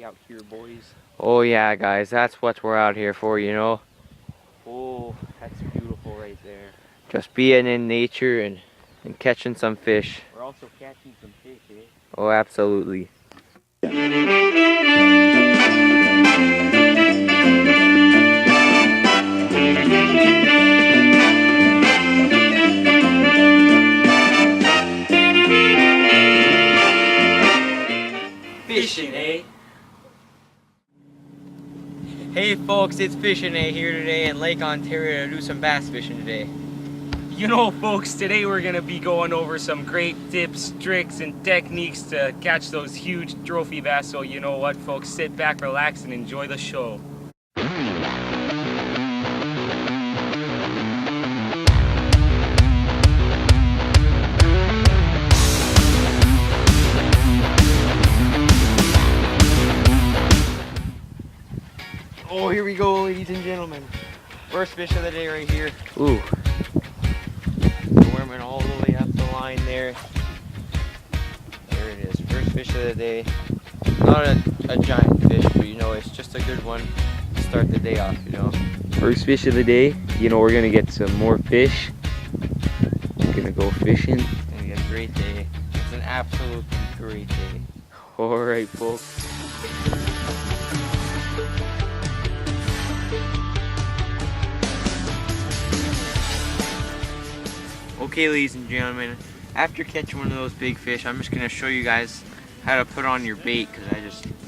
out here, boys. Oh yeah, guys, that's what we're out here for, you know. Oh, that's beautiful right there. Just being in nature and catching some fish. We're also catching some fish, eh? Oh, absolutely. Fishin' Eh? Hey folks, it's Fishin Eh here today in Lake Ontario to do some bass fishing today. You know, folks, today we're gonna be going over some great tips, tricks, and techniques to catch those huge trophy bass. So you know what, folks, sit back, relax, and enjoy the show. Oh, here we go, ladies and gentlemen. First fish of the day right here. Ooh. We're worming all the way up the line there. There it is, first fish of the day. Not a giant fish, but you know, it's just a good one to start the day off, you know. First fish of the day, you know, we're gonna get some more fish. We're gonna go fishing. It's gonna be a great day. It's an absolutely great day. Alright, folks. Okay, ladies and gentlemen, after catching one of those big fish, I'm just gonna show you guys how to put on your bait because I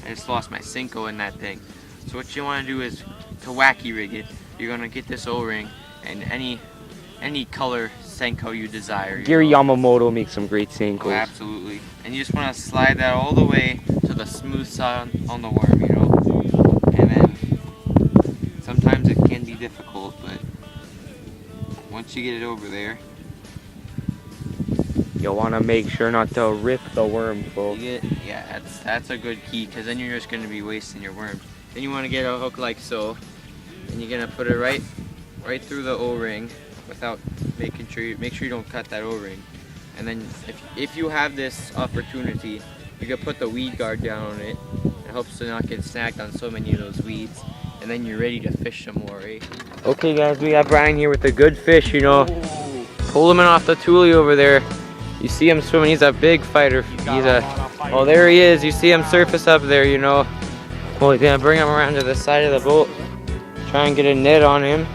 just lost my Senko in that thing. So what you want to do is to wacky rig it. You're gonna get this O-ring and any color Senko you desire. Gary Yamamoto makes some great Senkos. Oh, absolutely. And you just want to slide that all the way to the smooth side on the worm, you know. And then sometimes it can be difficult, but once you get it over there, you'll want to make sure not to rip the worm, folks. Yeah, that's a good key, because then you're just going to be wasting your worms. Then you want to get a hook like so, and you're going to put it right through the O-ring without make sure you don't cut that O-ring. And then if you have this opportunity, you can put the weed guard down on it. It helps to not get snagged on so many of those weeds. And then you're ready to fish some more, eh? Okay guys, we got Brian here with a good fish, you know. Pull him in off the tule over there. You see him swimming, he's a big fighter. Oh, there he is. You see him surface up there, you know. Well, he's gonna bring him around to the side of the boat. Try and get a net on him.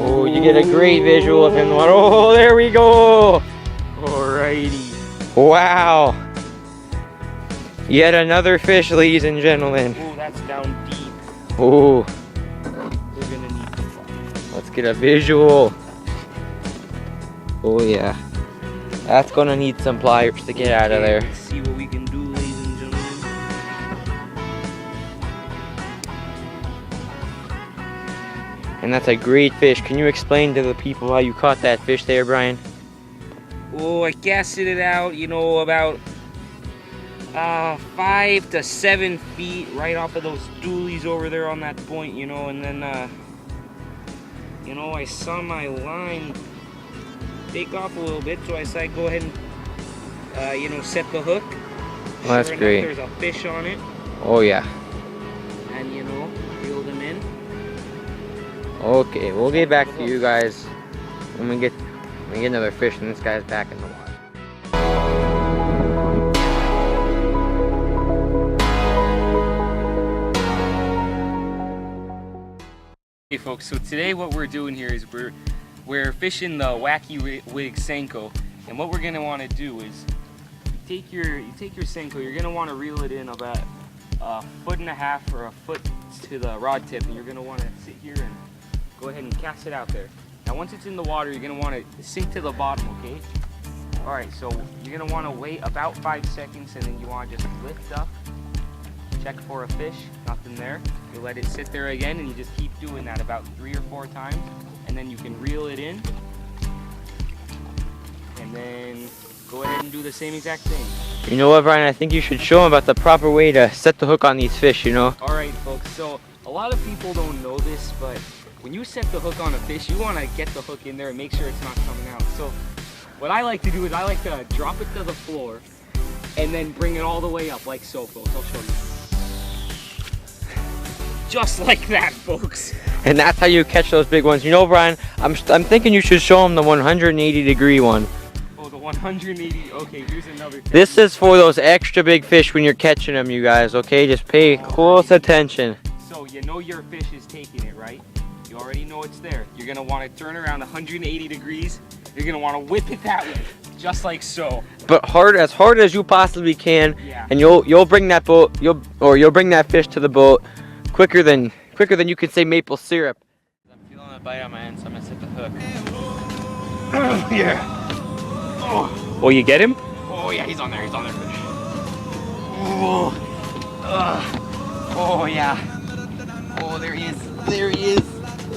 Oh, you get a great visual of him. Oh, there we go. Alrighty. Wow. Yet another fish, ladies and gentlemen. Oh, that's down deep. Oh. We're gonna need Let's get a visual. Oh yeah. That's gonna need some pliers to get out of there. Let's see what we can do, ladies and gentlemen. And that's a great fish. Can you explain to the people how you caught that fish there, Brian? Oh, I casted it out, you know, about 5 to 7 feet right off of those dualies over there on that point, you know, and then, you know, I saw my line take off a little bit, so I decided to go ahead and, you know, set the hook. Well, that's sure great. Enough, there's a fish on it. Oh yeah. And, you know, reeled him in. Okay, we'll get back to you guys when we get another fish and this guy's back in the water. Hey folks, so today what we're doing here is we're fishing the Wacky Wig Senko, and what we're gonna want to do is you take your Senko, you're gonna want to reel it in about 1.5 feet or a foot to the rod tip, and you're gonna want to sit here and go ahead and cast it out there. Now once it's in the water, you're gonna want to sink to the bottom, okay? All right, so you're gonna want to wait about 5 seconds, and then you want to just lift up. Check for a fish, nothing there. You let it sit there again, and you just keep doing that about 3 or 4 times, and then you can reel it in, and then go ahead and do the same exact thing. You know what, Brian? I think you should show them about the proper way to set the hook on these fish, you know? All right, folks, so a lot of people don't know this, but when you set the hook on a fish, you want to get the hook in there and make sure it's not coming out. So what I like to do is I like to drop it to the floor, and then bring it all the way up like so, folks. I'll show you. Just like that, folks. And that's how you catch those big ones. You know, Brian, I'm thinking you should show them the 180-degree one. Oh, the 180. Okay, here's another tip. This is for those extra big fish when you're catching them, you guys, okay? Just pay close attention. So you know your fish is taking it, right? You already know it's there. You're gonna want to turn around 180 degrees. You're gonna want to whip it that way, just like so. But as hard as you possibly can, Yeah. and you'll bring that boat, you'll bring that fish to the boat quicker than you can say maple syrup. I'm feeling a bite on my end, so I'm gonna set the hook. Yeah. Oh, you get him? Oh yeah, he's on there. Oh, Oh yeah. Oh, there he is. There he is.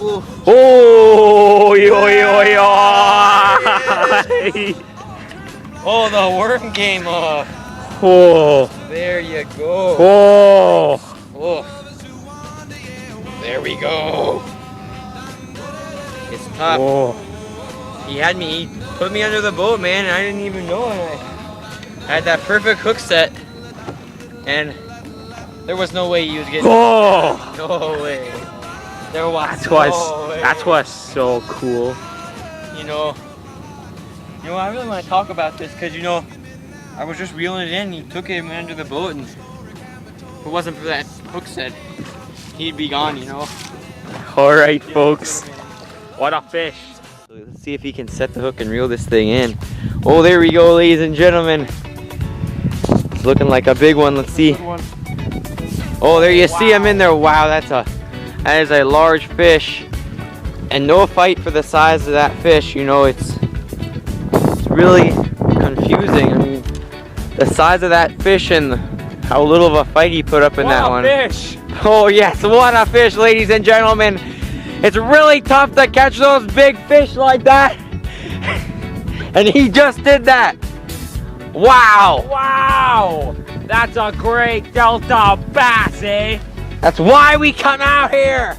Oh. Oh, Oh, the worm came off. Oh, There you go. oh. Oh. There we go. It's tough. Oh. He put me under the boat, man, and I didn't even know it. I had that perfect hook set, and there was no way he was getting. Oh. No way. There was That's what's so cool. You know, I really want to talk about this because I was just reeling it in. He took it under the boat, and if it wasn't for that hook set, he'd be gone. All right, folks. What a fish. Let's see if he can set the hook and reel this thing in. Oh, there we go, ladies and gentlemen. It's looking like a big one. Let's see. Oh, there you see him in there. Wow, that is a large fish. And no fight for the size of that fish. It's really confusing. I mean, the size of that fish and how little of a fight he put up in that one. What a fish. Oh yes, what a fish, ladies and gentlemen. It's really tough to catch those big fish like that. And he just did that. Wow. Wow. That's a great Delta bass, eh? That's why we come out here.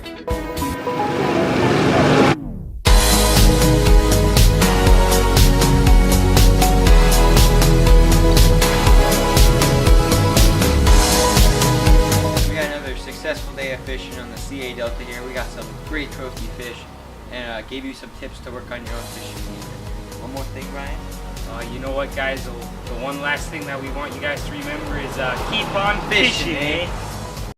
Successful day of fishing on the CA Delta here. We got some great trophy fish and gave you some tips to work on your own fishing needs. One more thing, Ryan. You know what, guys? The one last thing that we want you guys to remember is keep on fishing, eh?